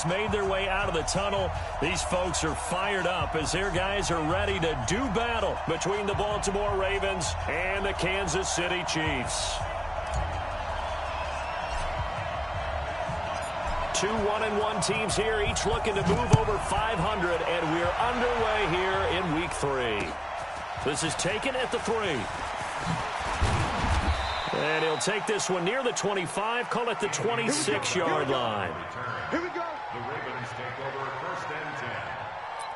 Made their way out of the tunnel. These folks are fired up as their guys are ready to do battle between the Baltimore Ravens and the Kansas City Chiefs. 2 1-1 teams here, each looking to move over 500, and we're underway here in Week 3. This is taken at the 3. And he'll take this one near the 25, call it the 26-yard line. Here we go. The Ravens take over 1st and 10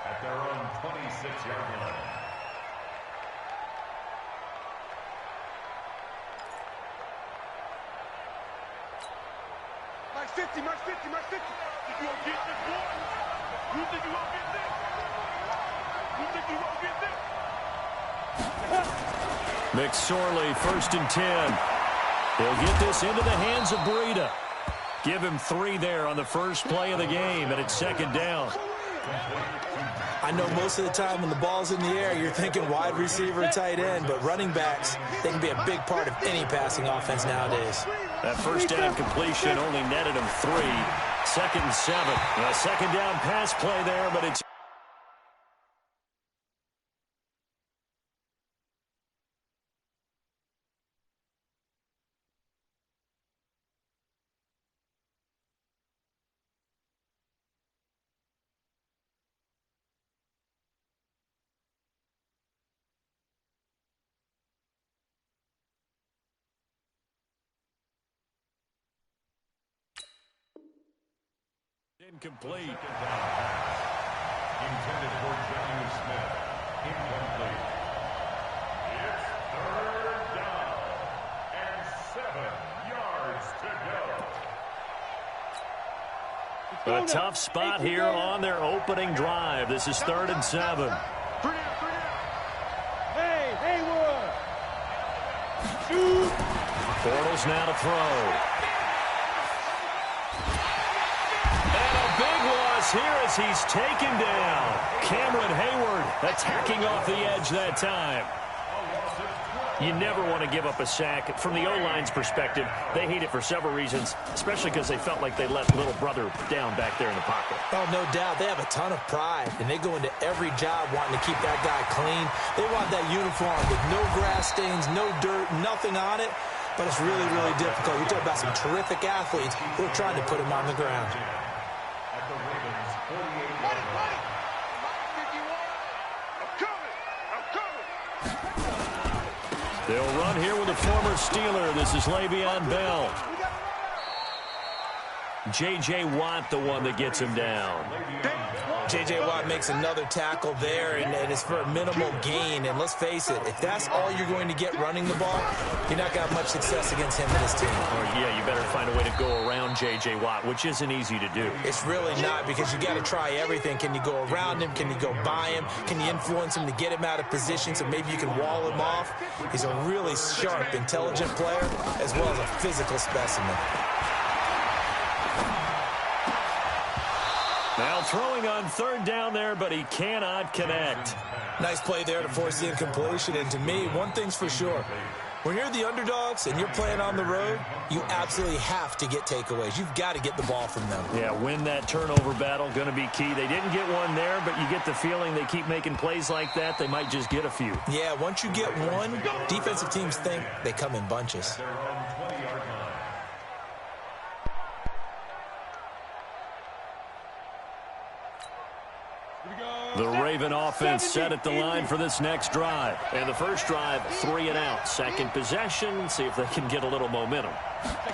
at their own 26-yard line. Mark 50, Mark 50, Mark 50. Think you won't get this, boy? You think you won't get this? You think you won't get this? McSorley, 1st and 10. He'll get this into the hands of Breida. Give him 3 there on the first play of the game, and it's 2nd down. I know most of the time when the ball's in the air, you're thinking wide receiver, tight end, but running backs, they can be a big part of any passing offense nowadays. That first down completion only netted him 3. 2nd and 7. A 2nd down pass play there, but it's incomplete. Intended for Johnny Smith. Incomplete. It's 3rd down and 7 yards to go. A tough spot here on their opening drive. This is 3rd and 7. Hey, Haywood. Shoot. Bortles now to throw. Here as he's taken down. Cameron Hayward attacking off the edge that time. You never want to give up a sack. From the O-line's perspective, they hate it for several reasons, especially because they felt like they let little brother down back there in the pocket. Oh, no doubt. They have a ton of pride, and they go into every job wanting to keep that guy clean. They want that uniform with no grass stains, no dirt, nothing on it, but it's really, really difficult. You're talking about some terrific athletes who are trying to put him on the ground. They'll run here with a former Steeler. This is Le'Veon Bell. J.J. Watt, the one that gets him down. J.J. Watt makes another tackle there, and it's for a minimal gain. And let's face it, if that's all you're going to get running the ball, you're not going to have much success against him and his team. Oh, yeah, you better find a way to go around J.J. Watt, which isn't easy to do. It's really not, because you got to try everything. Can you go around him? Can you go by him? Can you influence him to get him out of position so maybe you can wall him off? He's a really sharp, intelligent player, as well as a physical specimen. Now throwing on 3rd down there, but he cannot connect. Nice play there to force the incompletion. And to me, one thing's for sure. When you're the underdogs and you're playing on the road, you absolutely have to get takeaways. You've got to get the ball from them. Yeah, win that turnover battle, going to be key. They didn't get one there, but you get the feeling they keep making plays like that, they might just get a few. Yeah, once you get one, defensive teams think they come in bunches. The Raven offense set at the line for this next drive. And the first drive, 3 and out. Second possession, see if they can get a little momentum.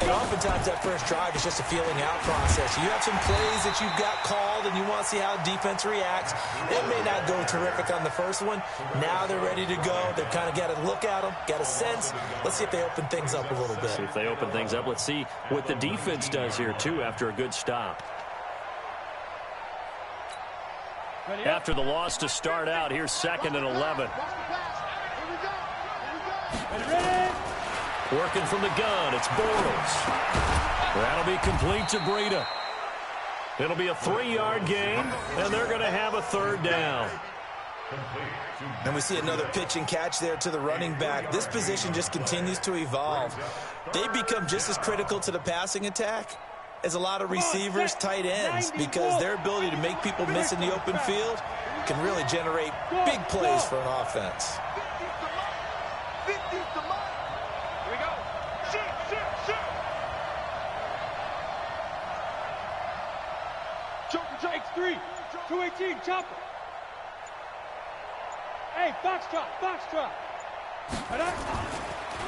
And oftentimes that first drive is just a feeling out process. You have some plays that you've got called and you want to see how defense reacts. It may not go terrific on the first one. Now they're ready to go. They've kind of got to look at them, got a sense. Let's see if they open things up a little bit. See if they open things up. Let's see what the defense does here, too, after a good stop. After the loss to start out, here's 2nd and 11. Working from the gun, it's Bortles. That'll be complete to Breida. It'll be a 3-yard gain, and they're going to have a 3rd down. And we see another pitch and catch there to the running back. This position just continues to evolve. They become just as critical to the passing attack is a lot of receivers, tight ends, because their ability to make people miss in the open field can really generate big plays for an offense. Here we go. Shoot. Joker, X3, 218, chopper. Hey, Foxtrot.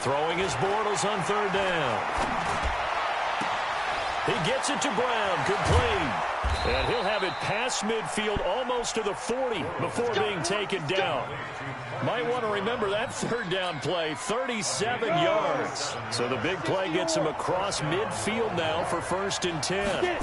Throwing his Bortles on third down. He gets it to Brown, complete. And he'll have it past midfield almost to the 40 before being taken down. Might want to remember that third down play, 37 yards. So the big play gets him across midfield now for 1st and 10.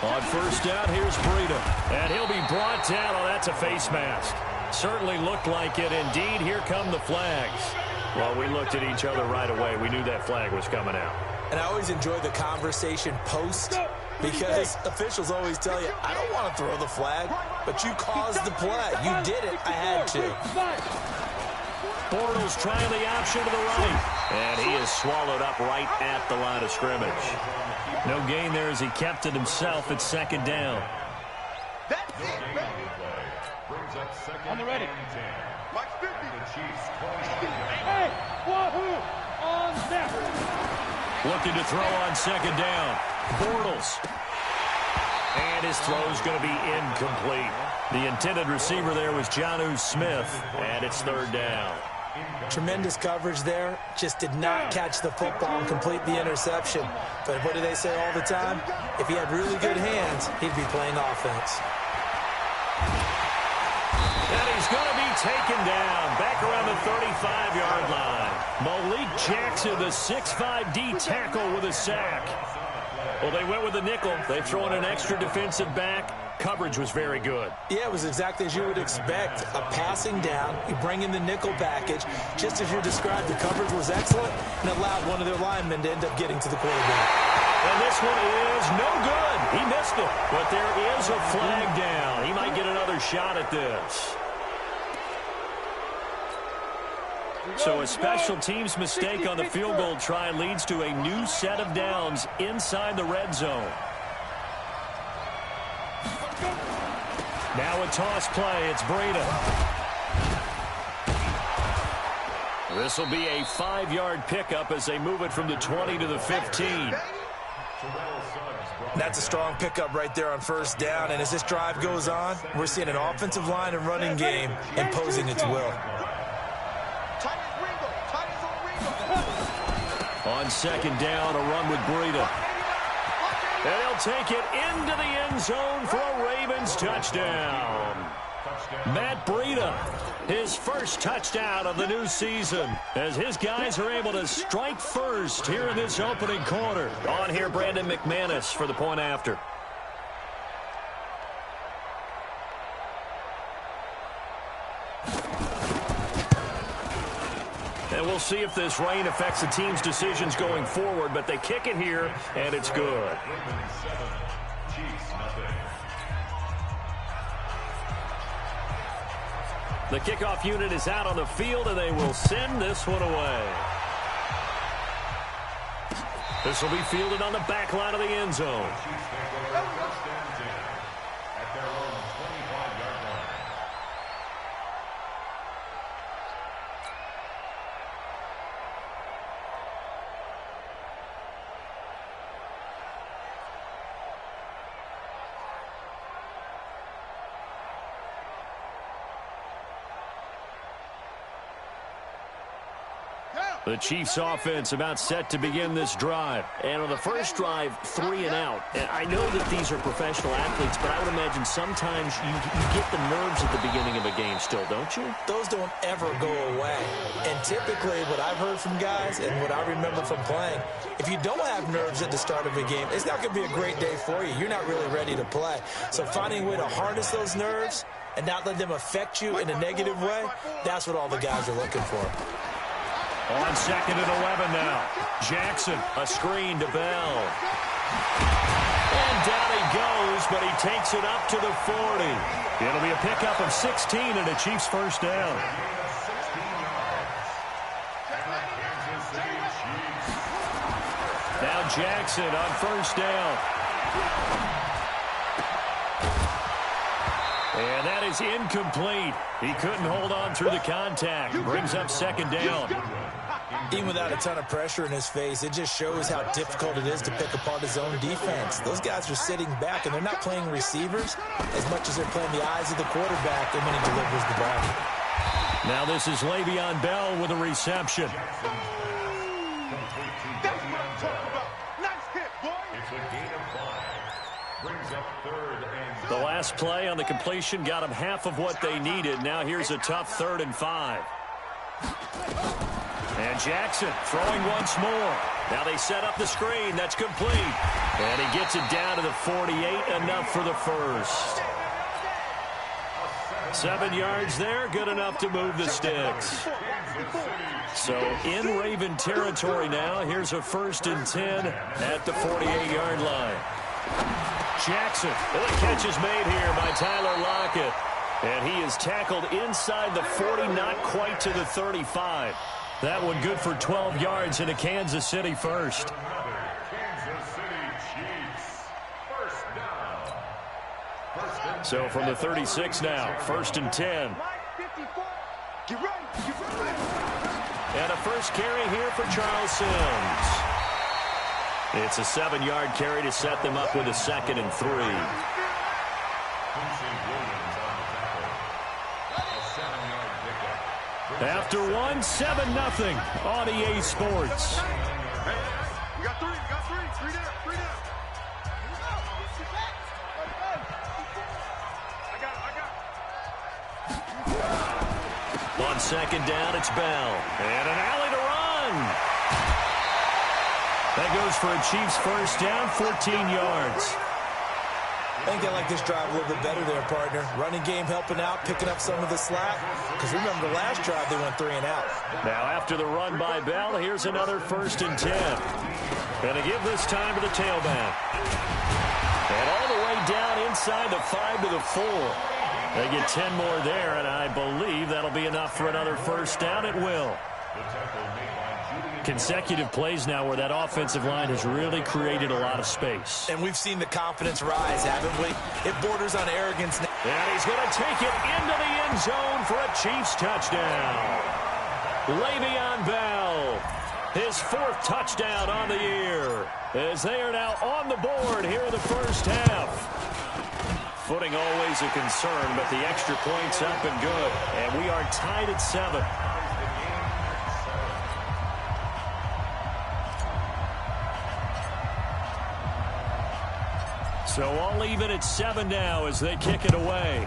On first down, here's Breida. And he'll be brought down. Oh, that's a face mask. Certainly looked like it. Indeed, here come the flags. Well, we looked at each other right away. We knew that flag was coming out. And I always enjoy the conversation post, because officials always tell you, I don't want to throw the flag, but you caused the play. You did it. I had to. Bortles trying the option to the right. And he is swallowed up right at the line of scrimmage. No gain there as he kept it himself at 2nd down. That's it, baby. On the ready. Mike 50. Hey, wahoo! On snap. Looking to throw on 2nd down. Bortles. And his throw's going to be incomplete. The intended receiver there was Jonnu Smith, and it's 3rd down. Tremendous coverage there. Just did not catch the football and complete the interception. But what do they say all the time? If he had really good hands, he'd be playing offense. And he's going to be taken down back around the 35-yard line. Malik Jackson, the 6'5" D tackle with a sack. Well, they went with a nickel. They throw in an extra defensive back. Coverage was very good. Yeah, it was exactly as you would expect. A passing down, you bring in the nickel package. Just as you described, the coverage was excellent and allowed one of their linemen to end up getting to the quarterback. And this one is no good. He missed it. But there is a flag down. He might get another shot at this. So a special teams mistake on the field goal try leads to a new set of downs inside the red zone. Now a toss play. It's Breida. This will be a 5-yard pickup as they move it from the 20 to the 15. That's a strong pickup right there on 1st down. And as this drive goes on, we're seeing an offensive line and running game imposing its will. On 2nd down, a run with Breida. And he'll take it into the end zone for a Ravens touchdown. Matt Breida, his first touchdown of the new season, as his guys are able to strike first here in this opening quarter. On here, Brandon McManus for the point after. And we'll see if this rain affects the team's decisions going forward, but they kick it here, and it's good. The kickoff unit is out on the field, and they will send this one away. This will be fielded on the back line of the end zone. The Chiefs offense about set to begin this drive. And on the first drive, 3 and out. And I know that these are professional athletes, but I would imagine sometimes you get the nerves at the beginning of a game still, don't you? Those don't ever go away. And typically what I've heard from guys and what I remember from playing, if you don't have nerves at the start of a game, it's not going to be a great day for you. You're not really ready to play. So finding a way to harness those nerves and not let them affect you in a negative way, that's what all the guys are looking for. On 2nd and 11 now. Jackson, a screen to Bell. And down he goes, but he takes it up to the 40. It'll be a pickup of 16 and a Chiefs first down. Now Jackson on first down. And that is incomplete. He couldn't hold on through the contact. Brings up second down. Even without a ton of pressure in his face, it just shows how difficult it is to pick apart his own defense. Those guys are sitting back, and they're not playing receivers as much as they're playing the eyes of the quarterback and when he delivers the ball. Now this is Le'Veon Bell with a reception. That's what I'm talking about. Nice hit, boy. It's a gain of 5. Brings up third and The last play on the completion got them half of what they needed. Now here's a tough 3rd and 5. And Jackson throwing once more. Now they set up the screen. That's complete. And he gets it down to the 48. Enough for the first. 7 yards there. Good enough to move the sticks. So in Raven territory now. Here's a 1st and 10 at the 48-yard line. Jackson. The catch is made here by Tyler Lockett. And he is tackled inside the 40, not quite to the 35. That one good for 12 yards in a Kansas City first. Kansas City Chiefs. First down. So from the 36 now, 1st and 10. Get ready. Get ready. And a first carry here for Charles Sims. It's a 7-yard carry to set them up with a 2nd and 3. After one, 7-0 on EA Sports. Hey, we got 3. We got 3. 3 down. 3 down. I got it. On 2nd down, it's Bell. And an alley to run. That goes for a Chiefs first down, 14 yards. I think I like this drive a little bit better there, partner. Running game helping out, picking up some of the slack. Because remember, the last drive they went 3 and out. Now after the run by Bell, here's another 1st and 10. And to give this time to the tailback. And all the way down inside the 5 to the 4. They get 10 more there, and I believe that'll be enough for another first down. It will. Consecutive plays now where that offensive line has really created a lot of space. And we've seen the confidence rise, haven't we? It borders on arrogance now. And he's going to take it into the end zone for a Chiefs touchdown. Le'Veon Bell, his 4th touchdown on the year, as they are now on the board here in the first half. Footing always a concern, but the extra point's up and good. And we are tied at 7. So all even at 7 now as they kick it away.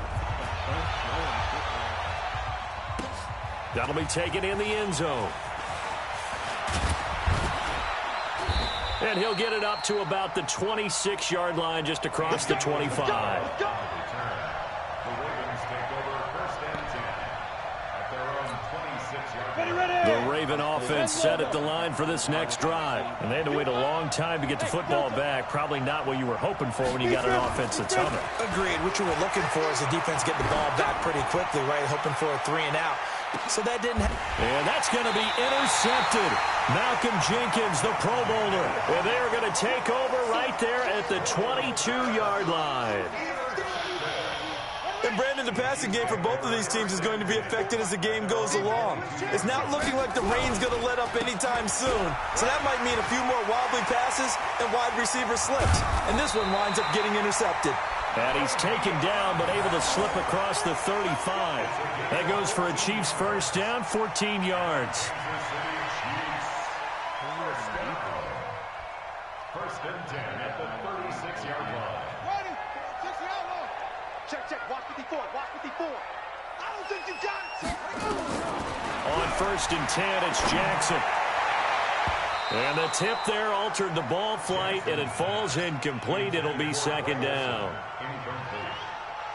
That'll be taken in the end zone. And he'll get it up to about the 26-yard line just across the 25. The Raven offense set at the line for this next drive. And they had to wait a long time to get the football back. Probably not what you were hoping for when you got an offense that's humming. Agreed. What you were looking for is the defense getting the ball back pretty quickly, right? Hoping for a 3 and out. So that didn't happen. And that's going to be intercepted. Malcolm Jenkins, the Pro Bowler. And they are going to take over right there at the 22-yard line. And Brandon, the passing game for both of these teams is going to be affected as the game goes along. It's not looking like the rain's going to let up anytime soon. So that might mean a few more wobbly passes and wide receiver slips. And this one winds up getting intercepted. And he's taken down, but able to slip across the 35. That goes for a Chiefs first down, 14 yards. First and 10 at the 36-yard line. Ready. 6-yard line. Check. Watch 54. Watch 54. I don't think you got it. On 1st and 10, it's Jackson. And the tip there altered the ball flight, and it falls incomplete. It'll be 2nd down.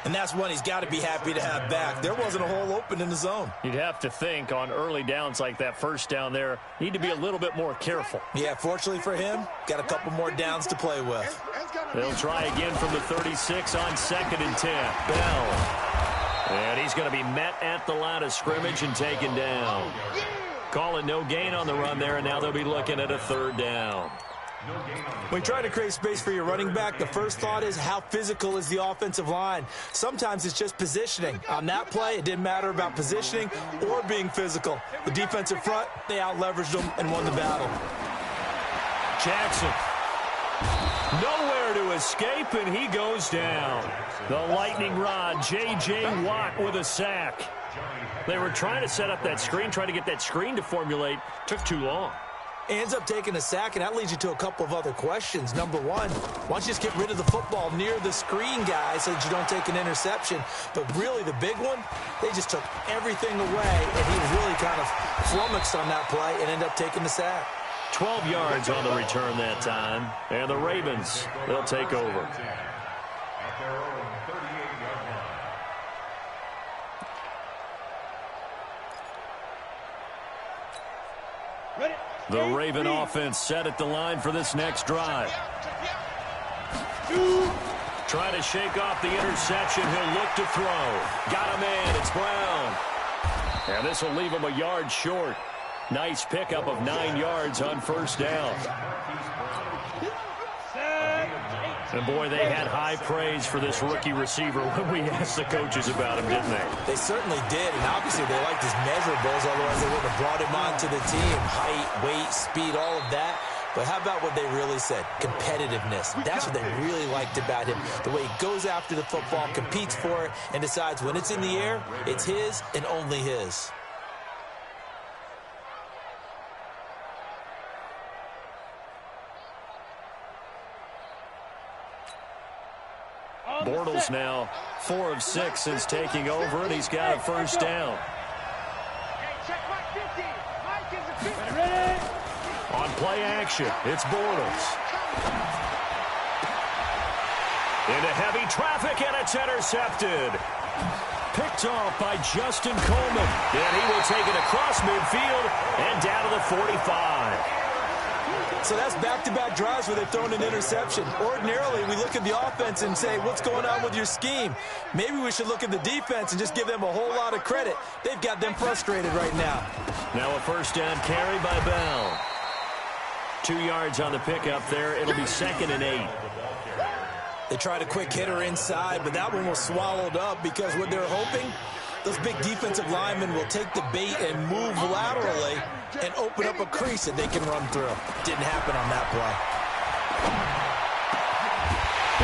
And that's one he's got to be happy to have back. There wasn't a hole open in the zone. You'd have to think on early downs like that first down there, need to be a little bit more careful. Yeah, fortunately for him, got a couple more downs to play with. They'll try again from the 36 on 2nd and 10. Bell. And he's going to be met at the line of scrimmage and taken down. Calling no gain on the run there, and now they'll be looking at a 3rd down. When you try to create space for your running back, the first thought is how physical is the offensive line. Sometimes it's just positioning. On that play, it didn't matter about positioning or being physical. The defensive front, they out-leveraged them and won the battle. Jackson. Nowhere to escape, and he goes down. The lightning rod, J.J. Watt with a sack. They were trying to set up that screen, trying to get that screen to formulate. Took too long. Ends up taking a sack, and that leads you to a couple of other questions. Number one, why don't you just get rid of the football near the screen, guys, so that you don't take an interception? But really, the big one, they just took everything away, and he was really kind of flummoxed on that play and ended up taking the sack. 12 yards on the return that time, and the Ravens, they'll take over. The Raven offense set at the line for this next drive. Trying to shake off the interception. He'll look to throw. Got a man. It's Brown. And this will leave him a yard short. Nice pickup of 9 yards on first down. And, boy, they had high praise for this rookie receiver when we asked the coaches about him, didn't they? They certainly did, and obviously they liked his measurables, otherwise they wouldn't have brought him onto the team. Height, weight, speed, all of that. But how about what they really said? Competitiveness. That's what they really liked about him. The way he goes after the football, competes for it, and decides when it's in the air, it's his and only his. Bortles now 4 of 6 since taking over, and he's got a first down. On play action, it's Bortles. Into heavy traffic, and it's intercepted. Picked off by Justin Coleman. And he will take it across midfield and down to the 45. So that's back-to-back drives where they've thrown an interception. Ordinarily, we look at the offense and say, what's going on with your scheme? Maybe we should look at the defense and just give them a whole lot of credit. They've got them frustrated right now. Now a first down carry by Bell. 2 yards on the pickup there. It'll be 2nd and 8. They tried a quick hitter inside, but that one was swallowed up because what they're hoping, those big defensive linemen will take the bait and move laterally and open up a crease that they can run through. Didn't happen on that play.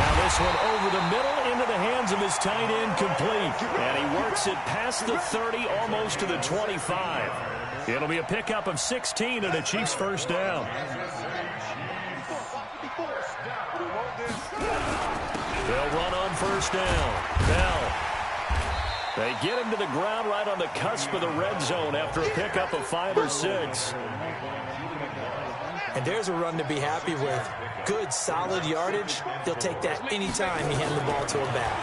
Now this one over the middle into the hands of his tight end, complete. And he works it past the 30, almost to the 25. It'll be a pickup of 16 and a Chiefs first down. They'll run on first down. Bell. They get him to the ground right on the cusp of the red zone after a pickup of 5 or 6. And there's a run to be happy with. Good, solid yardage. He'll take that anytime you hand the ball to him back.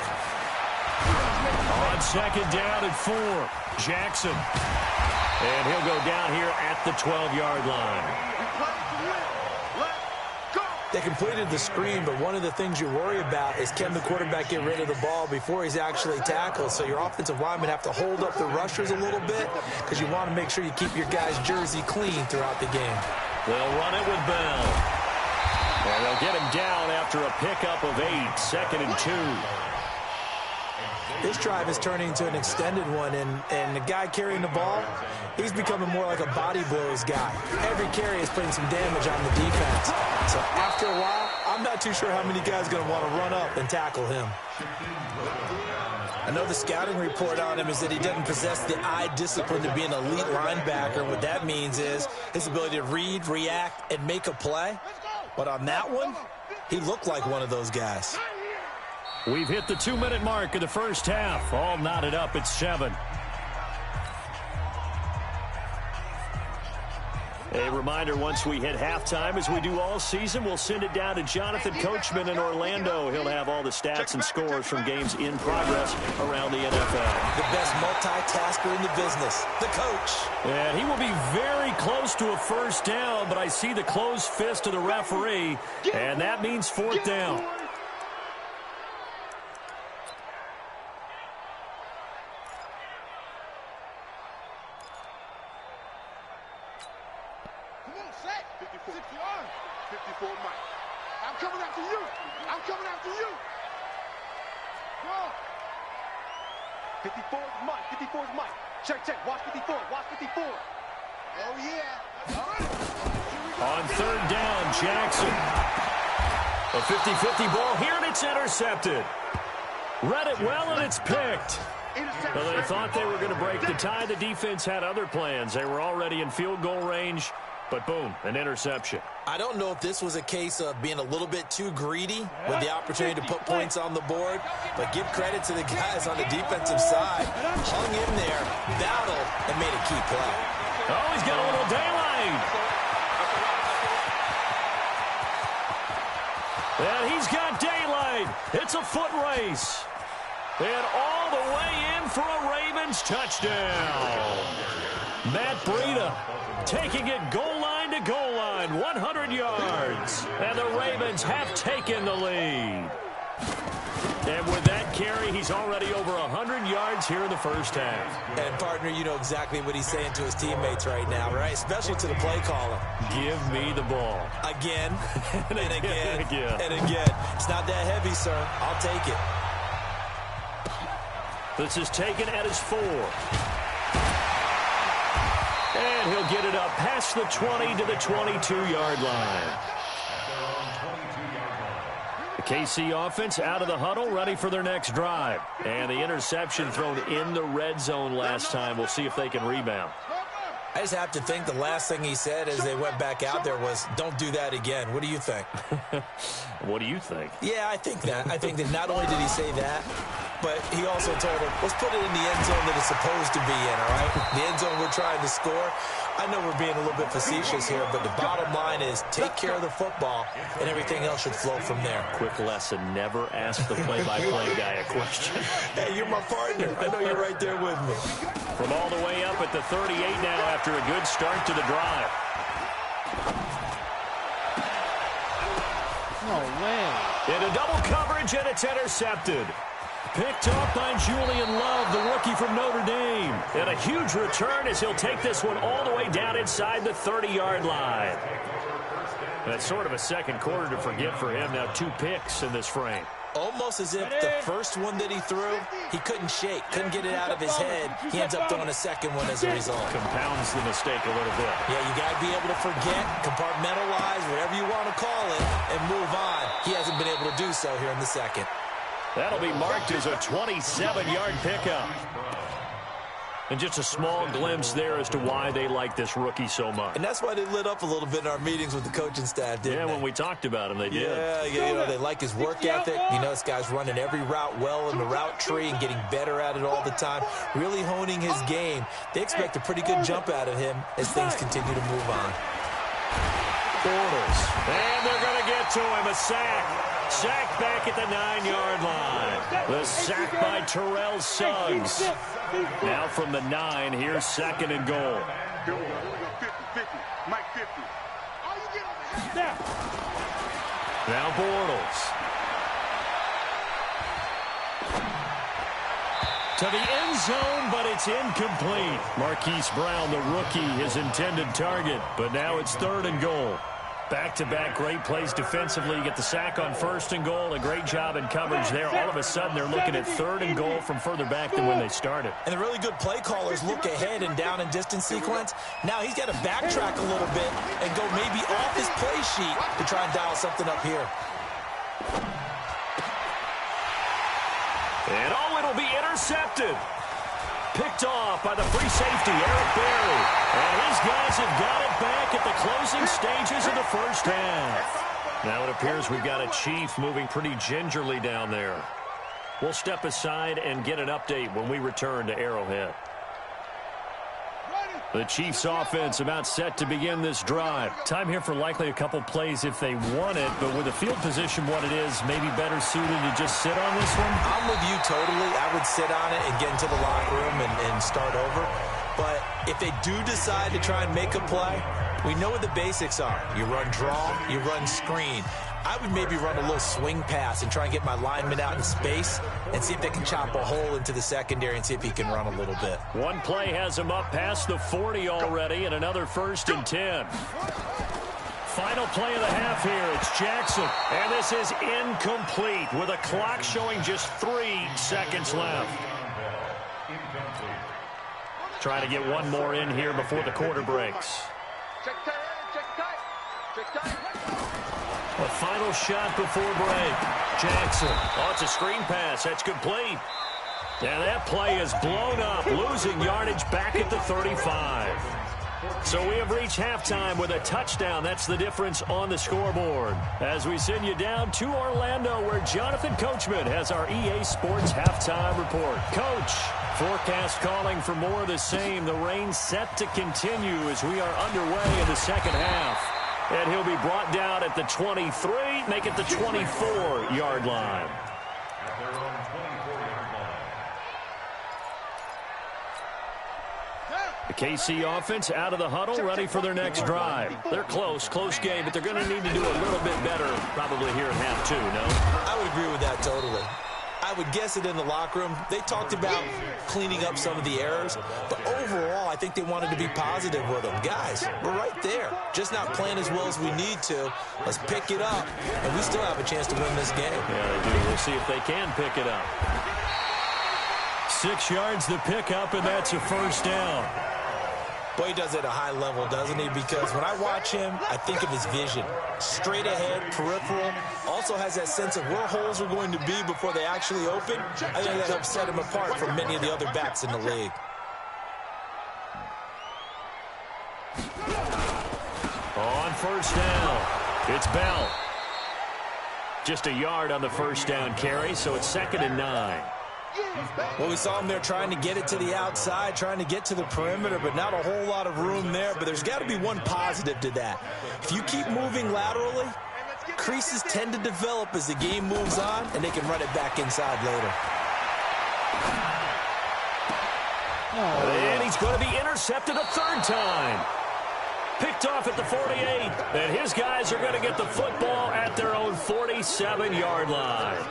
On second down and 4, Jackson. And he'll go down here at the 12-yard line. They completed the screen, but one of the things you worry about is can the quarterback get rid of the ball before he's actually tackled? So your offensive linemen have to hold up the rushers a little bit because you want to make sure you keep your guy's jersey clean throughout the game. They'll run it with Bell. And they'll get him down after a pickup of 8, 2nd and 2. This drive is turning into an extended one, and the guy carrying the ball, he's becoming more like a body blows guy. Every carry is putting some damage on the defense. So after a while, I'm not too sure how many guys are going to want to run up and tackle him. I know the scouting report on him is that he doesn't possess the eye discipline to be an elite linebacker. What that means is his ability to read, react, and make a play. But on that one, he looked like one of those guys. We've hit the 2-minute mark of the first half. All knotted up at 7. A reminder, once we hit halftime, as we do all season, we'll send it down to Jonathan Coachman in Orlando. He'll have all the stats and scores from games in progress around the NFL. The best multitasker in the business, the coach. And he will be very close to a first down, but I see the closed fist of the referee, and that means 4th down. 54 Mike. I'm coming after you. I'm coming after you. Go. 54 is Mike. 54 is Mike. Check. Watch 54. Watch 54. Oh, yeah. All right. On third down, Jackson. A 50-50 ball here, and it's intercepted. Read it well, and it's picked. Well, they thought they were going to break the tie. The defense had other plans. They were already in field goal range, but boom, an interception. I don't know if this was a case of being a little bit too greedy with the opportunity to put points on the board, but give credit to the guys on the defensive side. Hung in there, battled, and made a key play. Oh, he's got a little daylight. And he's got daylight. It's a foot race. And all the way in for a Ravens touchdown. Matt Breida taking it goal line to goal line, 100 yards. And the Ravens have taken the lead. And with that carry, he's already over 100 yards here in the first half. And, partner, you know exactly what he's saying to his teammates right now, right? Especially to the play caller. Give me the ball. Again, and again, again. and again. It's not that heavy, sir. I'll take it. This is taken at his 4. And he'll get it up past the 20 to the 22-yard line. The KC offense out of the huddle, ready for their next drive. And the interception thrown in the red zone last time. We'll see if they can rebound. I just have to think the last thing he said as they went back out there was, don't do that again. What do you think? What do you think? Yeah, I think that. I think that not only did he say that, but he also told him, let's put it in the end zone that it's supposed to be in, all right? The end zone we're trying to score. I know we're being a little bit facetious here, but the bottom line is take care of the football, and everything else should flow from there. Quick lesson, never ask the play-by-play guy a question. Hey, you're my partner. I know you're right there with me. From all the way up at the 38 now after a good start to the drive. No way. Into double coverage, and it's intercepted. Picked off by Julian Love, the rookie from Notre Dame. And a huge return as he'll take this one all the way down inside the 30-yard line. That's sort of a second quarter to forget for him. Now 2 picks in this frame. Almost as if the first one that he threw, he couldn't shake, couldn't get it out of his head. He ends up throwing a second one as a result. Compounds the mistake a little bit. Yeah, you got to be able to forget, compartmentalize, whatever you want to call it, and move on. He hasn't been able to do so here in the second. That'll be marked as a 27-yard pickup. And just a small glimpse there as to why they like this rookie so much. And that's why they lit up a little bit in our meetings with the coaching staff, didn't they? When we talked about him, they did. Yeah, you know, they like his work ethic. You know, this guy's running every route well in the route tree and getting better at it all the time, really honing his game. They expect a pretty good jump out of him as things continue to move on. Bortles. And they're going to get to him, a sack. Sacked back at the 9-yard line. The sack by Terrell Suggs. Now from the 9, here's 2nd and goal. 50, Mike 50. Now Bortles. To the end zone, but it's incomplete. Marquise Brown, the rookie, his intended target. But now it's 3rd and goal. Back-to-back great plays defensively. You get the sack on 1st and goal. A great job in coverage there. All of a sudden, they're looking at 3rd and goal from further back than when they started. And the really good play callers look ahead and down and distance sequence. Now he's got to backtrack a little bit and go maybe off his play sheet to try and dial something up here. And it'll be intercepted. Picked off by the free safety, Eric Berry. And his guys have got it back at the closing stages of the first half. Now it appears we've got a Chief moving pretty gingerly down there. We'll step aside and get an update when we return to Arrowhead. The Chiefs offense about set to begin this drive. Time here for likely a couple plays if they want it, but with the field position what it is, maybe better suited to just sit on this one? I'm with you totally. I would sit on it and get into the locker room and start over. But if they do decide to try and make a play, we know what the basics are. You run draw, you run screen. I would maybe run a little swing pass and try and get my lineman out in space and see if they can chop a hole into the secondary and see if he can run a little bit. One play has him up past the 40 already and another 1st and 10. final play of the half here. It's Jackson. And this is incomplete with a clock showing just 3 seconds left. Try to get one more in here before the quarter breaks. Check tight, check tight, check tight. A final shot before break. Jackson. Oh, it's a screen pass. That's complete. And that play is blown up, losing yardage back at the 35. So we have reached halftime with a touchdown. That's the difference on the scoreboard. As we send you down to Orlando, where Jonathan Coachman has our EA Sports halftime report. Coach, forecast calling for more of the same. The rain set to continue as we are underway in the second half. And he'll be brought down at the 23, make it the 24-yard line. The KC offense out of the huddle, ready for their next drive. They're close game, but they're going to need to do a little bit better probably here in half 2, no? I would agree with that totally. I would guess it in the locker room. They talked about cleaning up some of the errors, but overall, I think they wanted to be positive with them. Guys, we're right there. Just not playing as well as we need to. Let's pick it up, and we still have a chance to win this game. Yeah, they do. We'll see if they can pick it up. 6 yards to pick up, and that's a first down. Boy, he does it at a high level, doesn't he? Because when I watch him, I think of his vision. Straight ahead, peripheral. Also has that sense of where holes are going to be before they actually open. I think that helps set him apart from many of the other backs in the league. On first down, it's Bell. Just a yard on the first down carry, so it's 2nd and 9. Well, we saw him there trying to get it to the outside, trying to get to the perimeter, but not a whole lot of room there. But there's got to be one positive to that. If you keep moving laterally, creases tend to develop as the game moves on, and they can run it back inside later. And he's going to be intercepted a 3rd time. Picked off at the 48, and his guys are going to get the football at their own 47-yard line.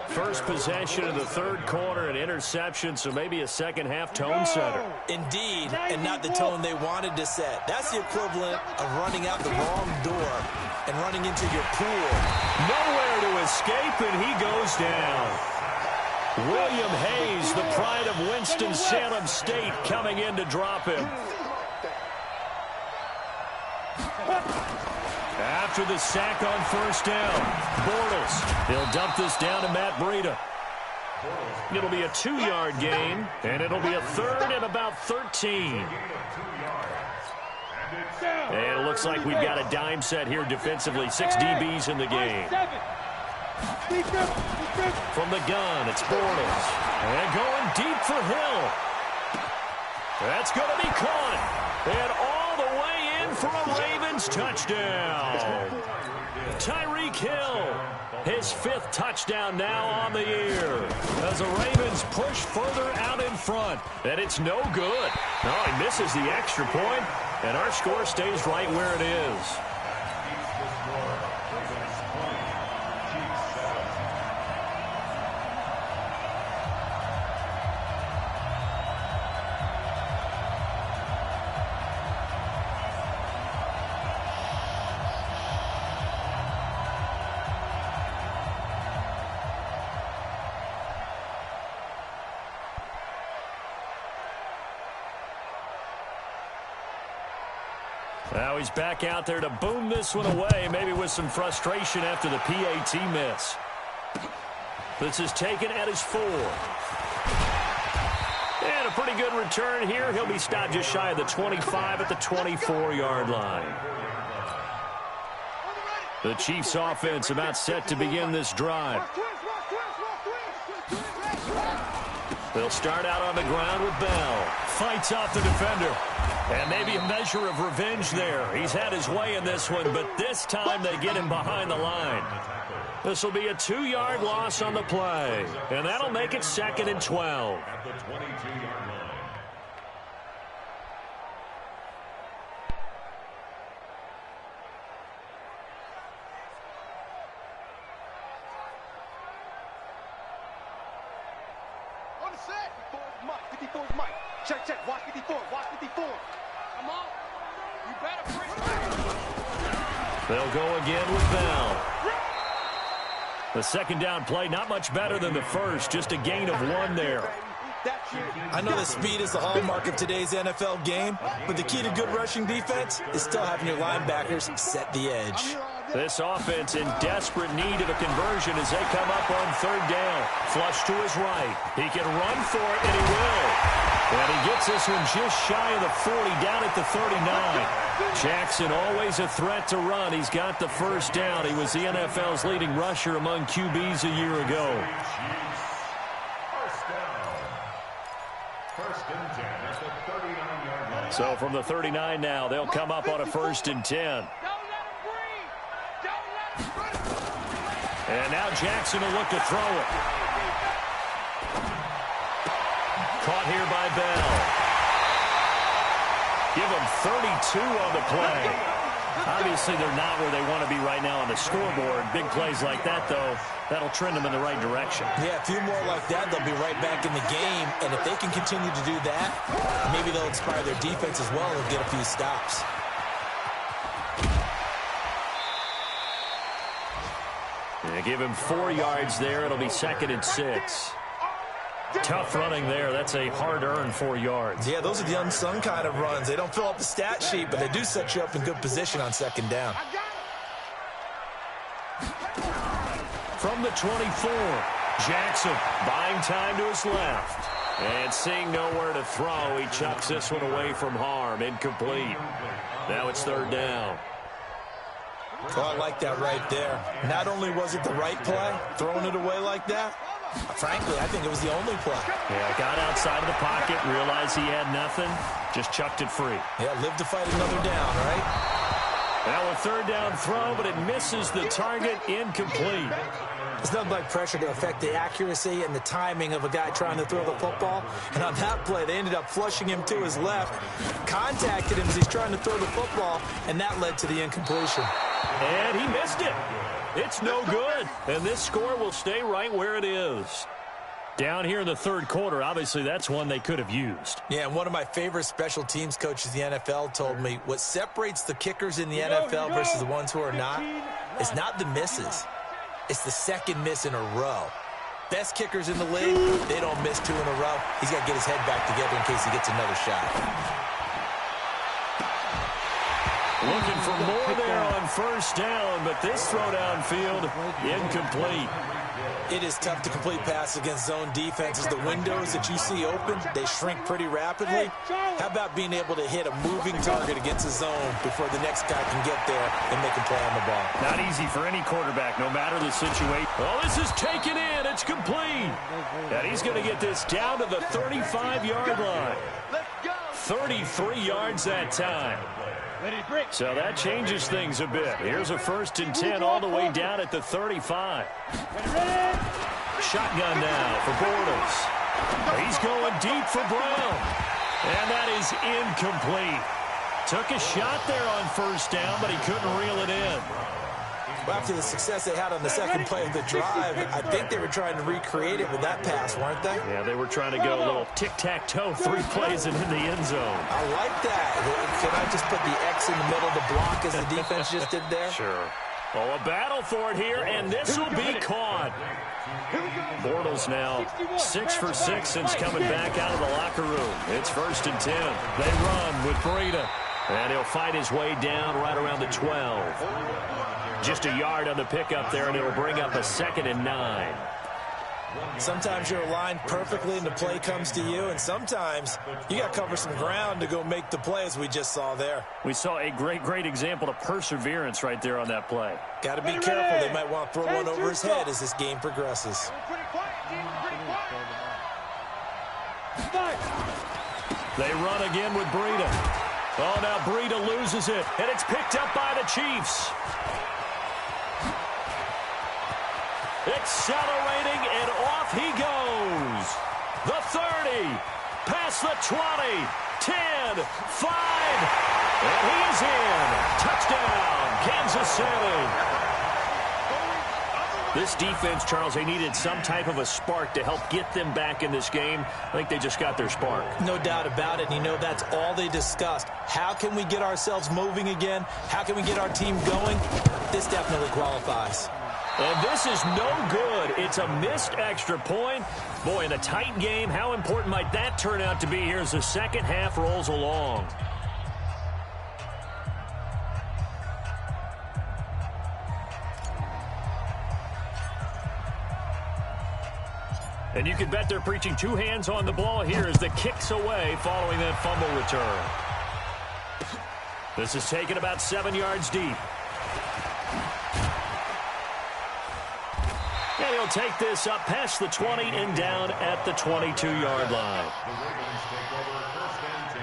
First possession of the 3rd quarter, an interception, so maybe a second-half tone setter. Indeed, and not the tone they wanted to set. That's the equivalent of running out the wrong door and running into your pool. Nowhere to escape, and he goes down. William Hayes, the pride of Winston-Salem State, coming in to drop him. After the sack on first down, Bortles. He'll dump this down to Matt Breida. It'll be a 2-yard gain, and it'll be a 3rd and about 13. And it looks like we've got a dime set here defensively. 6 DBs in the game. From the gun, it's Bortles. And going deep for Hill. That's going to be caught. And all the way in for a Ravens touchdown. Tyreek Hill, his 5th touchdown now on the year. As the Ravens push further out in front. And it's no good. No, he misses the extra point, and our score stays right where it is. Now he's back out there to boom this one away, maybe with some frustration after the PAT miss. This is taken at his 4. And a pretty good return here. He'll be stopped just shy of the 25 at the 24-yard line. The Chiefs offense about set to begin this drive. They'll start out on the ground with Bell. Fights off the defender. And maybe a measure of revenge there. He's had his way in this one, but this time they get him behind the line. This will be a 2-yard loss on the play. And that'll make it 2nd and 12. At the 22-yard line. On the set. 54's Mike. Check. Watch 54. Come on. You better bring it. They'll go again with Bell. The second down play, not much better than the first, just a gain of 1 there. I know that speed is the hallmark of today's NFL game, but the key to good rushing defense is still having your linebackers set the edge. This offense in desperate need of a conversion as they come up on 3rd down. Flush to his right. He can run for it, and he will. And he gets this one just shy of the 40, down at the 39. Jackson always a threat to run. He's got the first down. He was the NFL's leading rusher among QBs a year ago. So from the 39 now, they'll come up on a 1st and 10. And now Jackson will look to throw it. Caught here by Bell. Give them 32 on the play. Obviously, they're not where they want to be right now on the scoreboard. Big plays like that, though, that'll trend them in the right direction. Yeah, a few more like that, they'll be right back in the game. And if they can continue to do that, maybe they'll inspire their defense as well and get a few stops. Yeah, give him 4 yards there. It'll be 2nd and 6. Tough running there. That's a hard-earned 4 yards. Yeah, those are the unsung kind of runs. They don't fill up the stat sheet, but they do set you up in good position on 2nd down. From the 24, Jackson buying time to his left. And seeing nowhere to throw, he chucks this one away from harm. Incomplete. Now it's 3rd down. Oh, I like that right there. Not only was it the right play, throwing it away like that, frankly, I think it was the only play. Yeah, got outside of the pocket, realized he had nothing, just chucked it free. Yeah, live to fight another down, right? Now a 3rd down throw, but it misses the target, incomplete. It's nothing like pressure to affect the accuracy and the timing of a guy trying to throw the football. And on that play, they ended up flushing him to his left, contacted him as he's trying to throw the football, and that led to the incompletion. And he missed it. It's no good. And this score will stay right where it is. Down here in the 3rd quarter, obviously that's one they could have used. Yeah, and one of my favorite special teams coaches in the NFL told me what separates the kickers in the NFL versus the ones who are not is not the misses. It's the 2nd miss in a row. Best kickers in the league, they don't miss 2 in a row. He's got to get his head back together in case he gets another shot. Looking for more there on 1st down, but this throw downfield, incomplete. It is tough to complete passes against zone defenses. The windows that you see open, they shrink pretty rapidly. How about being able to hit a moving target against a zone before the next guy can get there and make a play on the ball? Not easy for any quarterback, no matter the situation. Oh, this is taken in. It's complete. And he's going to get this down to the 35-yard line. 33 yards that time. So that changes things a bit. Here's a 1st and 10 all the way down at the 35. Shotgun now for Bortles. He's going deep for Brown. And that is incomplete. Took a shot there on 1st down, but he couldn't reel it in. Well, after the success they had on the 2nd play of the drive, I think they were trying to recreate it with that pass, weren't they? Yeah, they were trying to go a little tic-tac-toe, 3 plays and in the end zone. I like that. Can I just put the X in the middle of the block as the defense just did there? Sure. Oh, a battle for it here, and this will be caught. Bortles now 6 for 6 since coming back out of the locker room. It's 1st and 10. They run with Breida, and he'll fight his way down right around the 12. Just a yard on the pickup there, and it'll bring up a 2nd and 9. Sometimes you're aligned perfectly and the play comes to you, and sometimes you got to cover some ground to go make the play, as we just saw there. We saw a great example of perseverance right there on that play. Got to be careful. They might want to throw one over his head as this game progresses. They run again with Breida. Oh, now Breida loses it, and it's picked up by the Chiefs. Accelerating, and off he goes. The 30, past the 20, 10, 5, and he is in. Touchdown, Kansas City. This defense, Charles, they needed some type of a spark to help get them back in this game. I think they just got their spark. No doubt about it. And you know, that's all they discussed. How can we get ourselves moving again? How can we get our team going? This definitely qualifies. And this is no good. It's a missed extra point. Boy, in a tight game, how important might that turn out to be here as the second half rolls along? And you can bet they're preaching two hands on the ball here as the kick's away following that fumble return. This is taken about 7 yards deep. And he'll take this up past the 20 and down at the 22-yard line. The Ravens take over first and 10.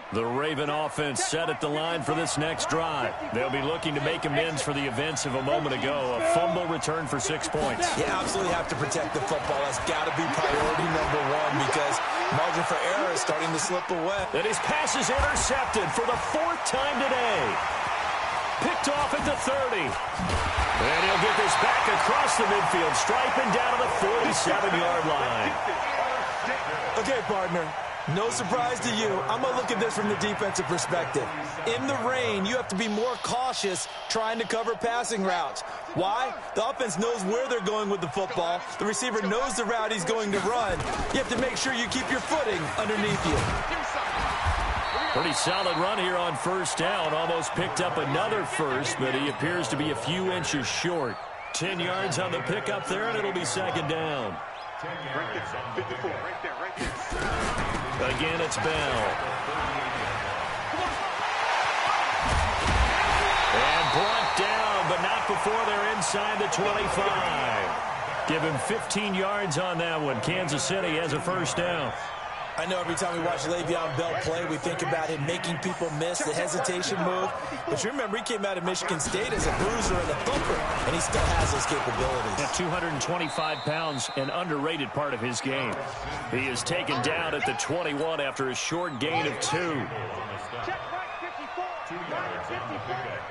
The Raven offense set at the line for this next drive. They'll be looking to make amends for the events of a moment ago. A fumble return for 6 points. You absolutely have to protect the football. That's got to be priority number one because margin for error is starting to slip away. And his pass is intercepted for the 4th time today. Picked off at the 30. And he'll get this back across the midfield, striping down to the 47-yard line. Okay, partner. No surprise to you. I'm going to look at this from the defensive perspective. In the rain, you have to be more cautious trying to cover passing routes. Why? The offense knows where they're going with the football. The receiver knows the route he's going to run. You have to make sure you keep your footing underneath you. Pretty solid run here on first down. Almost picked up another first, but he appears to be a few inches short. 10 yards on the pickup there, and it'll be second down. 10 yards on the 54. Right there. Again, it's Bell. And brought down, but not before they're inside the 25. Give him 15 yards on that one. Kansas City has a first down. I know every time we watch Le'Veon Bell play, we think about him making people miss the hesitation move. But you remember, he came out of Michigan State as a bruiser and a thumper, and he still has those capabilities. At 225 pounds, an underrated part of his game. He is taken down at the 21 after a short gain of 2. Check right 54. 2 yards on the pickup.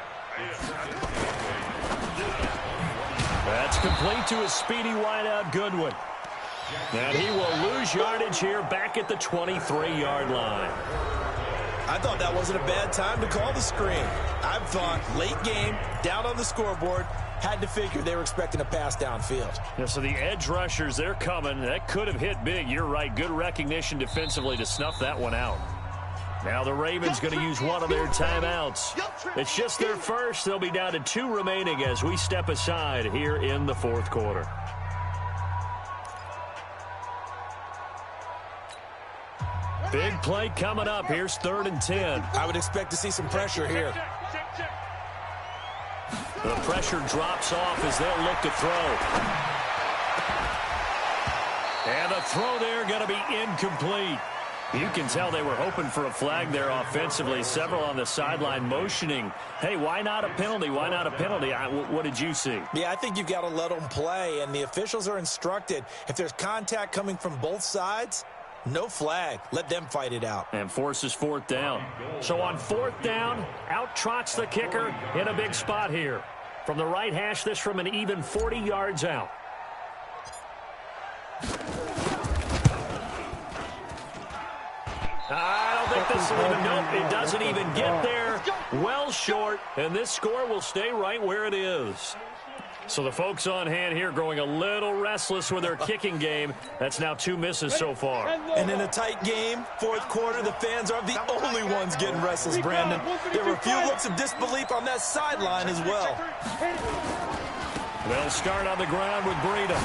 That's complete to a speedy wideout Goodwin. And he will lose yardage here back at the 23-yard line. I thought that wasn't a bad time to call the screen. I thought late game, down on the scoreboard, had to figure they were expecting a pass downfield. Yeah, so the edge rushers, they're coming. That could have hit big. You're right. Good recognition defensively to snuff that one out. Now the Ravens going to use one of their timeouts. It's just their first. They'll be down to 2 remaining as we step aside here in the 4th quarter. Big play coming up. Here's 3rd and 10. I would expect to see some pressure here. The pressure drops off as they'll look to throw. And the throw there going to be incomplete. You can tell they were hoping for a flag there offensively. Several on the sideline motioning. Hey, why not a penalty? Why not a penalty? What did you see? Yeah, I think you've got to let them play, and the officials are instructed. If there's contact coming from both sides, no flag. Let them fight it out. And forces 4th down. So on 4th down, out trots the kicker in a big spot here. From the right hash, this from an even 40 yards out. I don't think this will even, nope, it doesn't even get there. well short, and this score will stay right where it is. So the folks on hand here growing a little restless with their kicking game. That's now 2 misses so far. And in a tight game, fourth quarter, the fans are the only ones getting restless, Brandon. There were a few looks of disbelief on that sideline as well. They'll start on the ground with Breida.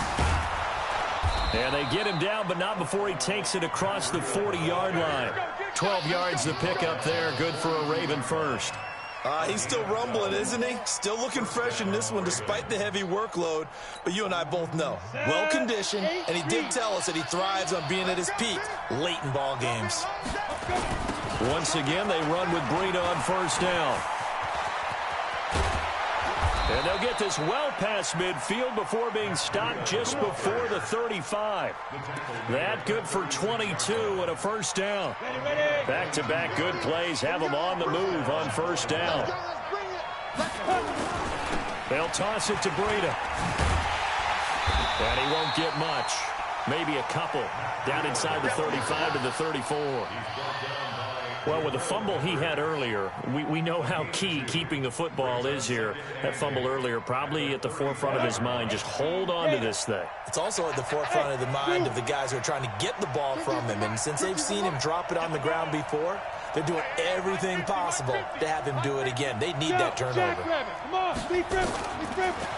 And they get him down, but not before he takes it across the 40-yard line. 12 yards to pick up there. Good for a Raven first. He's still rumbling, isn't he? Still looking fresh in this one despite the heavy workload. But you and I both know, well-conditioned, and he did tell us that he thrives on being at his peak late in ball games. Once again, they run with Breida on first down. And they'll get this well past midfield before being stopped just before the 35. That good for 22 and a first down. Back-to-back good plays have them on the move on first down. They'll toss it to Breida. And he won't get much. Maybe a couple. Down inside the 35 to the 34. Well, with the fumble he had earlier, we know how key keeping the football is here. That fumble earlier probably at the forefront of his mind. Just hold on to this thing. It's also at the forefront of the mind of the guys who are trying to get the ball from him. And since they've seen him drop it on the ground before, they're doing everything possible to have him do it again. They need that turnover.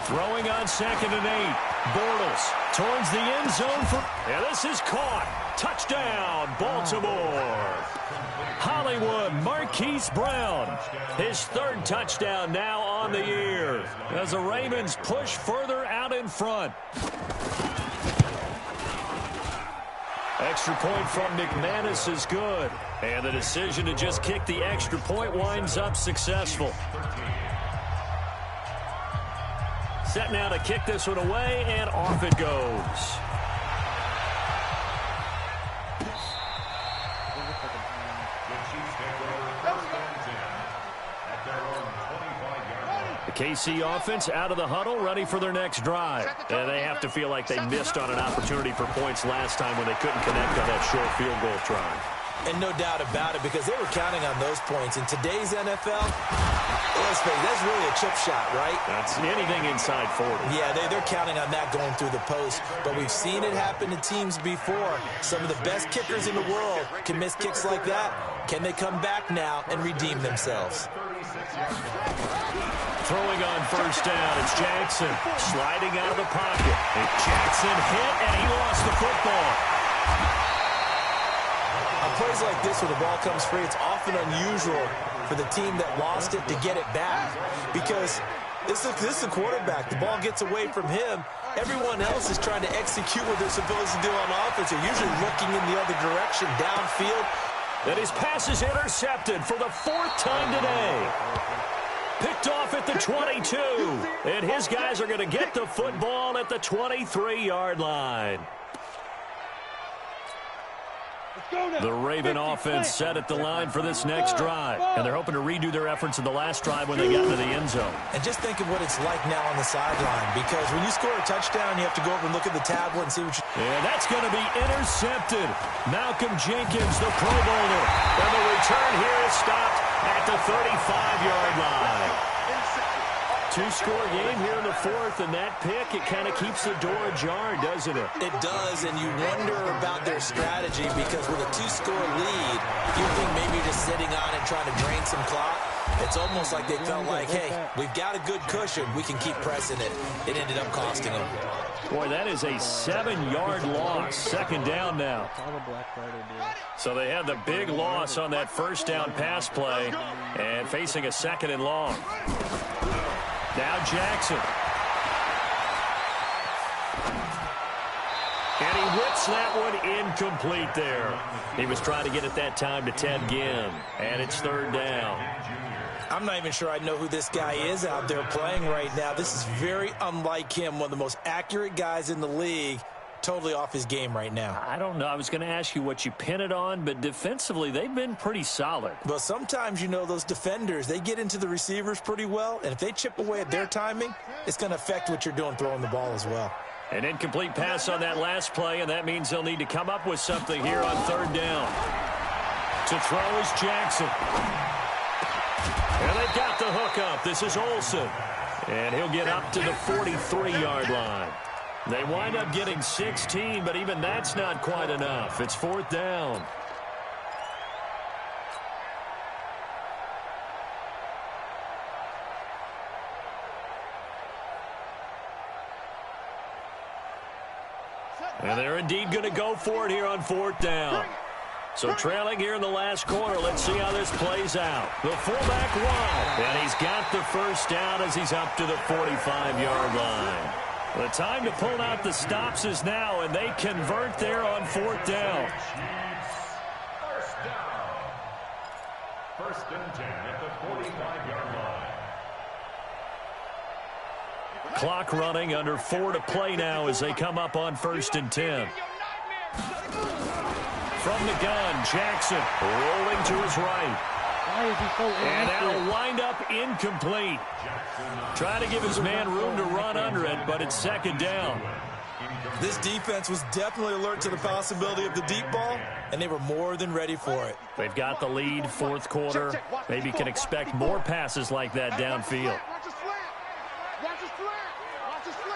Throwing on 2nd and 8. Bortles towards the end zone for... Yeah, this is caught. Touchdown, Baltimore. Hollywood, Marquise Brown. His 3rd touchdown now on the year as the Ravens push further out in front. Extra point from McManus is good. And the decision to just kick the extra point winds up successful. Set now to kick this one away, and off it goes. The KC offense out of the huddle, ready for their next drive. And they have to feel like they missed on an opportunity for points last time when they couldn't connect on that short field goal try. And no doubt about it, because they were counting on those points. In today's NFL, let's face it, that's really a chip shot, right? That's anything inside 40. Yeah, they're counting on that going through the post. But we've seen it happen to teams before. Some of the best kickers in the world can miss kicks like that. Can they come back now and redeem themselves? Throwing on first down, it's Jackson sliding out of the pocket. And Jackson hit, and he lost the football. On plays like this where the ball comes free, it's often unusual for the team that lost it to get it back, because this is the quarterback. The ball gets away from him. Everyone else is trying to execute what they're supposed to do on offense. They're usually looking in the other direction, downfield. And his pass is intercepted for the 4th time today. Picked off at the 22. And his guys are going to get the football at the 23-yard line. The Raven offense set at the line for this next drive. And they're hoping to redo their efforts in the last drive when they got into the end zone. And just think of what it's like now on the sideline, because when you score a touchdown, you have to go over and look at the tablet and see what you... And that's going to be intercepted. Malcolm Jenkins, the Pro Bowler. And the return here is stopped at the 35-yard line. 2-score game here in the 4th, and that pick, it kind of keeps the door ajar, doesn't it? It does, and you wonder about their strategy, because with a 2-score lead, you think maybe just sitting on it trying to drain some clock. It's almost like they felt like, hey, we've got a good cushion. We can keep pressing it. It ended up costing them. Boy, that is a 7-yard loss. 2nd down now. So they had the big loss on that first down pass play and facing a 2nd and long. Now Jackson. And he whips that one incomplete there. He was trying to get it that time to Ted Ginn. And it's 3rd down. I'm not even sure I know who this guy is out there playing right now. This is very unlike him, one of the most accurate guys in the league. Totally off his game right now. I don't know. I was going to ask you what you pin it on, but defensively, they've been pretty solid. But sometimes, you know, those defenders, they get into the receivers pretty well, and if they chip away at their timing, it's going to affect what you're doing throwing the ball as well. An incomplete pass on that last play, and that means they'll need to come up with something here on 3rd down. To throw is Jackson. And they've got the hook up. This is Olsen. And he'll get up to the 43-yard line. They wind up getting 16, but even that's not quite enough. It's 4th down. And they're indeed going to go for it here on 4th down. So trailing here in the last quarter, let's see how this plays out. The fullback wide, and he's got the first down as he's up to the 45-yard line. The time to pull out the stops is now, and they convert there on 4th down. First down. 1st and 10 at the 45-yard line. Clock running, under 4 to play now as they come up on 1st and 10. From the gun, Jackson rolling to his right. Why is he so And that'll wind up incomplete. Trying to give his man room to run under it, but it's 2nd down. This defense was definitely alert to the possibility of the deep ball, and they were more than ready for it. They've got the lead, 4th quarter. Maybe can expect more passes like that downfield. Watch the slant. Watch the slant. Watch the slant.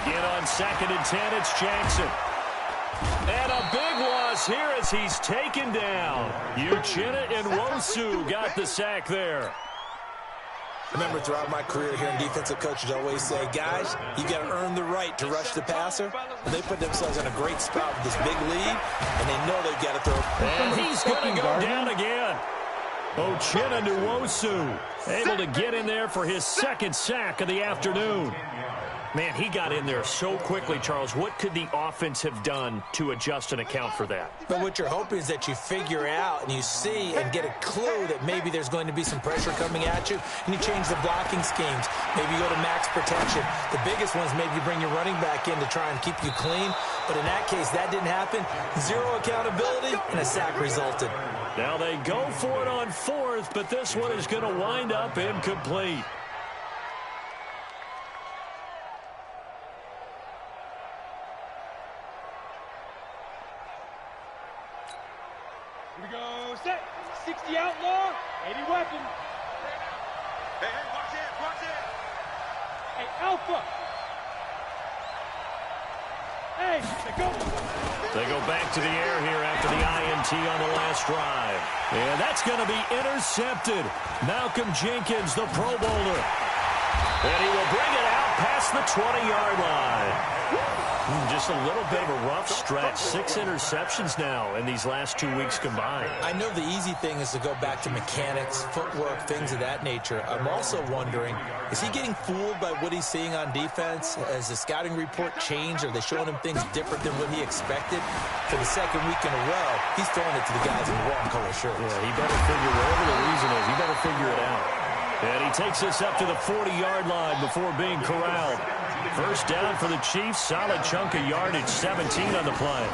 Again on 2nd and 10, it's Jackson. And a big loss here as he's taken down. Uchenna and Nwosu got the sack there. Remember, throughout my career here in defensive coaches always say, guys, you got to earn the right to rush the passer. And they put themselves in a great spot with this big lead, and they know they've got to throw. And he's going to go down again. Uchenna and Nwosu able to get in there for his 2nd sack of the afternoon. Man, he got in there so quickly, Charles. What could the offense have done to adjust and account for that? But what you're hoping is that you figure out and you see and get a clue that maybe there's going to be some pressure coming at you, and you change the blocking schemes. Maybe you go to max protection. The biggest ones, maybe you bring your running back in to try and keep you clean. But in that case, that didn't happen. 0 accountability, and a sack resulted. Now they go for it on 4th, but this one is going to wind up incomplete. Here we go, set. 60 outlaw, 80 weapon. Hey, watch it, watch it. Hey, Alpha. Hey, they go. They go back to the air here after the INT on the last drive. And that's going to be intercepted. Malcolm Jenkins, the Pro Bowler. And he will bring it out past the 20-yard line. Just a little bit of a rough stretch. 6 interceptions now in these last 2 weeks combined. I know the easy thing is to go back to mechanics, footwork, things of that nature. I'm also wondering, is he getting fooled by what he's seeing on defense? Has the scouting report changed? Are they showing him things different than what he expected? For the 2nd week in a row, he's throwing it to the guys in the wrong color shirts. Yeah, he better figure, whatever the reason is, he better figure it out. And he takes us up to the 40-yard line before being corralled. First down for the Chiefs. Solid chunk of yardage, 17 on the play.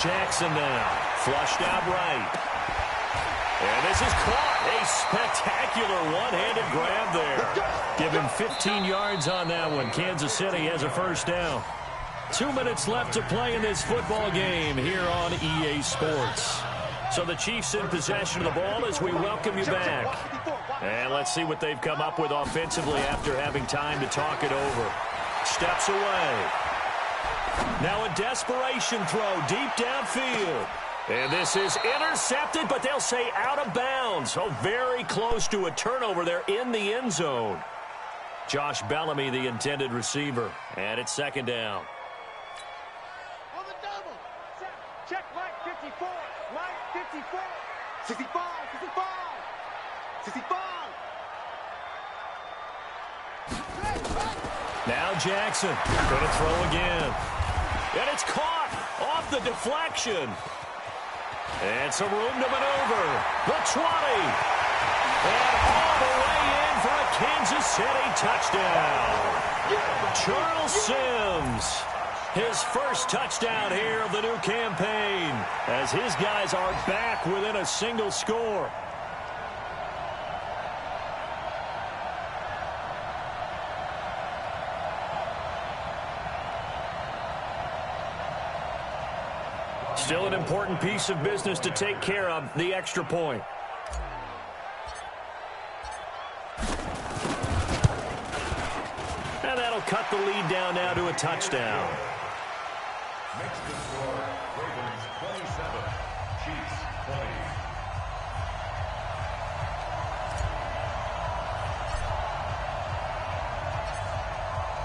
Jackson now, flushed out right. And this is caught. A spectacular one-handed grab there. Give him 15 yards on that one. Kansas City has a first down. 2 minutes left to play in this football game here on EA Sports. So the Chiefs in possession of the ball as we welcome you back. And let's see what they've come up with offensively after having time to talk it over. Steps away. Now a desperation throw deep downfield. And this is intercepted, but they'll say out of bounds. So very close to a turnover there in the end zone. Josh Bellamy, the intended receiver. And it's 2nd down. On the double. Check right 54. Right 54. 65. 65. 65. Now Jackson going to throw again. And it's caught off the deflection. And some room to maneuver. The 20. And all the way in for a Kansas City touchdown. Charles Sims. His first touchdown here of the new campaign as his guys are back within a single score. Still an important piece of business to take care of, the extra point. And that'll cut the lead down now to a touchdown. Makes the score Ravens 27, Chiefs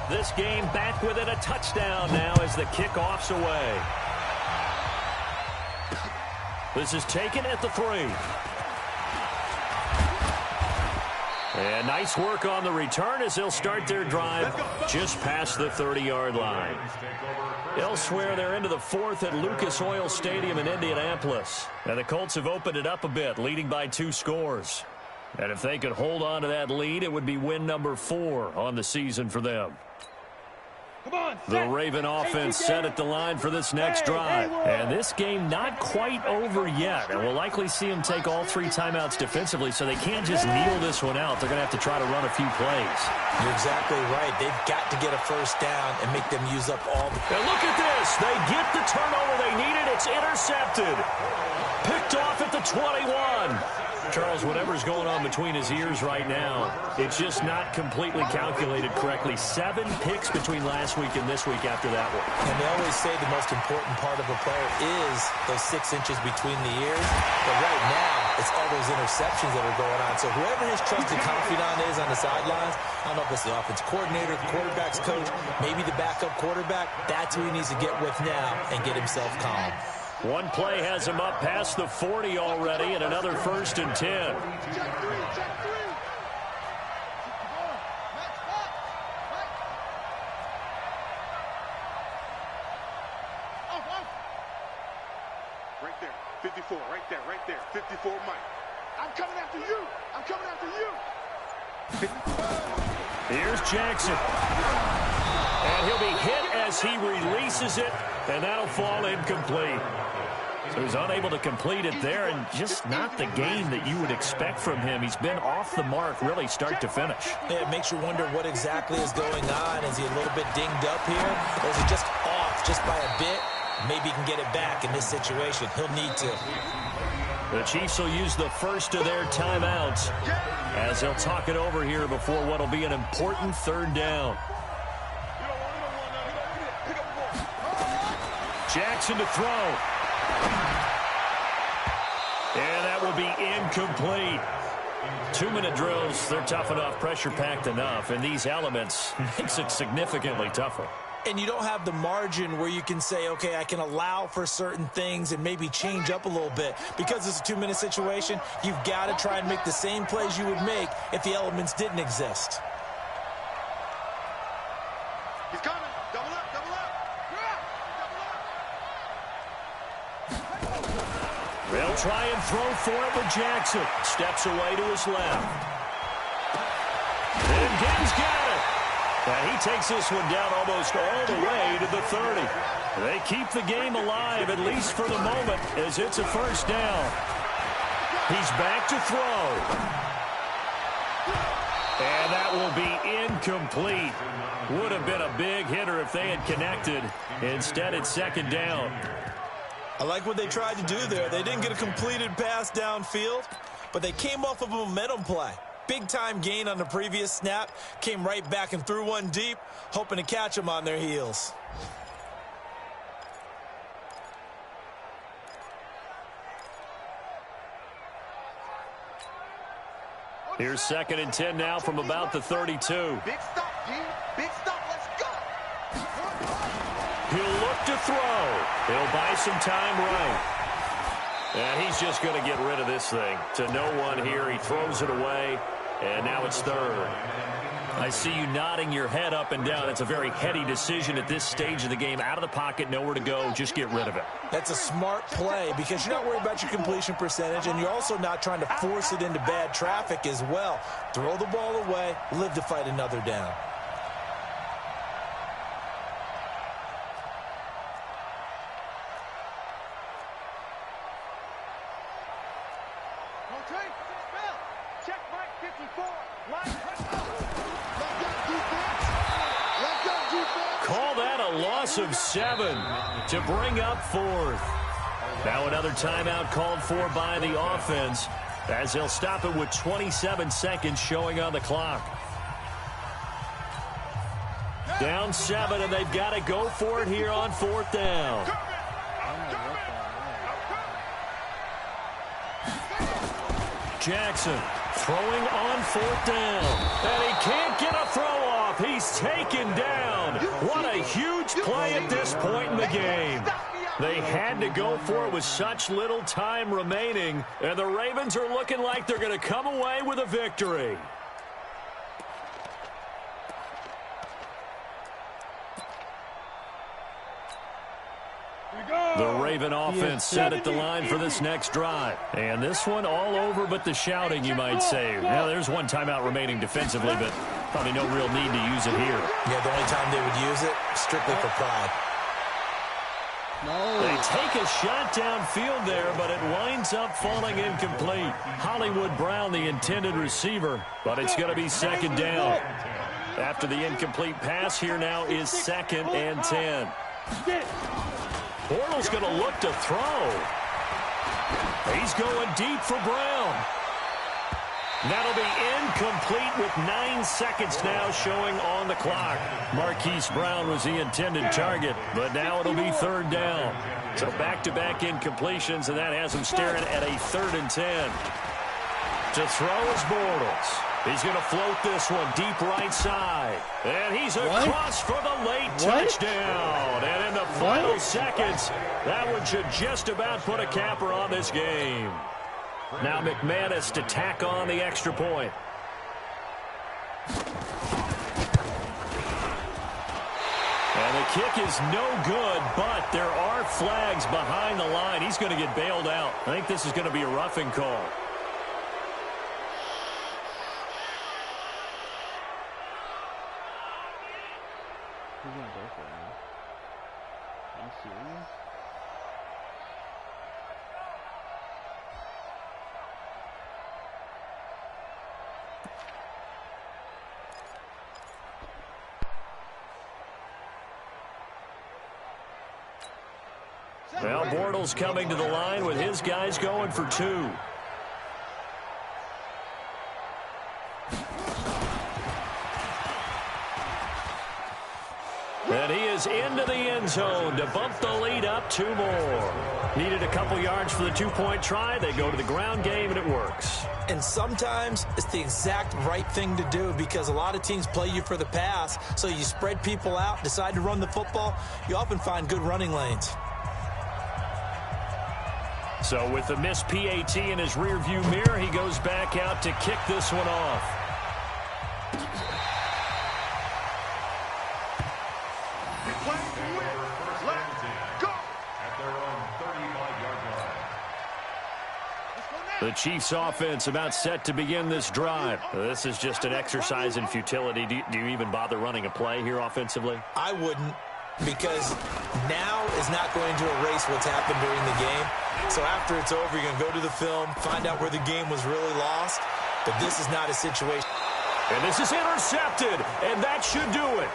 20. This game back within a touchdown now as the kickoff's away. This is taken at the 3. And nice work on the return as they'll start their drive just past the 30-yard line. Elsewhere, they're into the 4th at Lucas Oil Stadium in Indianapolis. And the Colts have opened it up a bit, leading by 2 scores. And if they could hold on to that lead, it would be win number 4 on the season for them. The Raven offense set at the line for this next drive. And this game not quite over yet. And we'll likely see them take all 3 timeouts defensively, so they can't just kneel this one out. They're going to have to try to run a few plays. You're exactly right. They've got to get a first down and make them use up all the... And look at this. They get the turnover they needed. It's intercepted. Picked off at the 21. Charles, whatever's going on between his ears right now, it's just not completely calculated correctly. 7 picks between last week and this week after that one. And they always say the most important part of a player is those 6 inches between the ears. But right now, it's all those interceptions that are going on. So whoever his trusted confidant is on the sidelines, I don't know if it's the offense coordinator, the quarterback's coach, maybe the backup quarterback, that's who he needs to get with now and get himself calm. One play has him up past the 40 already, and another 1st and 10. Check 3, check 3. Right there, 54, right there, 54 Mike. I'm coming after you. I'm coming after you. Here's Jackson. And he'll be hit as he releases it, and that'll fall incomplete. So he's unable to complete it there, and just not the game that you would expect from him. He's been off the mark really start to finish. Yeah, it makes you wonder what exactly is going on. Is he a little bit dinged up here, or is he just off just by a bit? Maybe he can get it back in this situation. He'll need to. The Chiefs will use the first of their timeouts as they'll talk it over here before what will be an important 3rd down. Jackson to throw. And that will be incomplete. 2-minute drills, they're tough enough, pressure-packed enough, and these elements makes it significantly tougher. And you don't have the margin where you can say, okay, I can allow for certain things and maybe change up a little bit. Because it's a 2-minute situation, you've got to try and make the same plays you would make if the elements didn't exist. He's coming. Double up, double up. They'll try and throw for it, but Jackson steps away to his left. And Gibbs got it. And he takes this one down almost all the way to the 30. They keep the game alive, at least for the moment, as it's a 1st down. He's back to throw. And that will be incomplete. Would have been a big hitter if they had connected. Instead, it's 2nd down. I like what they tried to do there. They didn't get a completed pass downfield, but they came off of a momentum play. Big-time gain on the previous snap, came right back and threw one deep, hoping to catch them on their heels. Here's 2nd and 10 now from about the 32. Big stop, G. Big stop. Let's go. He'll look to throw. He'll buy some time right. And he's just going to get rid of this thing. To no one here. He throws it away, and now it's 3rd. I see you nodding your head up and down. It's a very heady decision at this stage of the game. Out of the pocket, nowhere to go. Just get rid of it. That's a smart play because you're not worried about your completion percentage, and you're also not trying to force it into bad traffic as well. Throw the ball away, live to fight another down. Check Mike 54. Call that a loss of 7 to bring up 4th. Now another timeout called for by the offense, as they'll stop it with 27 seconds showing on the clock. Down 7, and they've got to go for it here on 4th down. Jackson throwing on 4th down. And he can't get a throw off. He's taken down. What a huge play at this point in the game. They had to go for it with such little time remaining. And the Ravens are looking like they're going to come away with a victory. The Raven offense set at the line for this next drive. And this one all over but the shouting, you might say. Now, there's one timeout remaining defensively, but probably no real need to use it here. Yeah, the only time they would use it, strictly for pride. They take a shot downfield there, but it winds up falling incomplete. Hollywood Brown, the intended receiver, but it's going to be 2nd down. After the incomplete pass, here now is 2nd and 10. Bortles going to look to throw. He's going deep for Brown. That'll be incomplete with 9 seconds now showing on the clock. Marquise Brown was the intended target, but now it'll be 3rd down. So back-to-back incompletions, and that has him staring at a 3rd and 10. To throw is Bortles. He's going to float this one deep right side. And he's across for the late touchdown. And in the final seconds, that one should just about put a capper on this game. Now McManus to tack on the extra point. And the kick is no good, but there are flags behind the line. He's going to get bailed out. I think this is going to be a roughing call. Who's gonna go for it, man? Are you serious? Well, Bortles coming to the line with his guys going for 2. And he is into the end zone to bump the lead up 2 more. Needed a couple yards for the 2-point try. They go to the ground game, and it works. And sometimes it's the exact right thing to do because a lot of teams play you for the pass, so you spread people out, decide to run the football. You often find good running lanes. So with the missed PAT in his rearview mirror, he goes back out to kick this one off. The Chiefs offense about set to begin this drive. This is just an exercise in futility. Do you even bother running a play here offensively? I wouldn't, because now is not going to erase what's happened during the game. So after it's over, you're going to go to the film, find out where the game was really lost. But this is not a situation. And this is intercepted, and that should do it.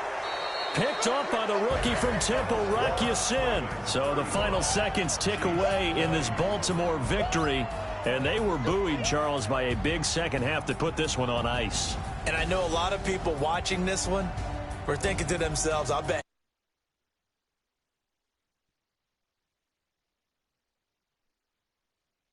Picked up by the rookie from Temple, Rock Ya-Sin. So the final seconds tick away in this Baltimore victory. And they were buoyed, Charles, by a big second half that put this one on ice. And I know a lot of people watching this one were thinking to themselves, I bet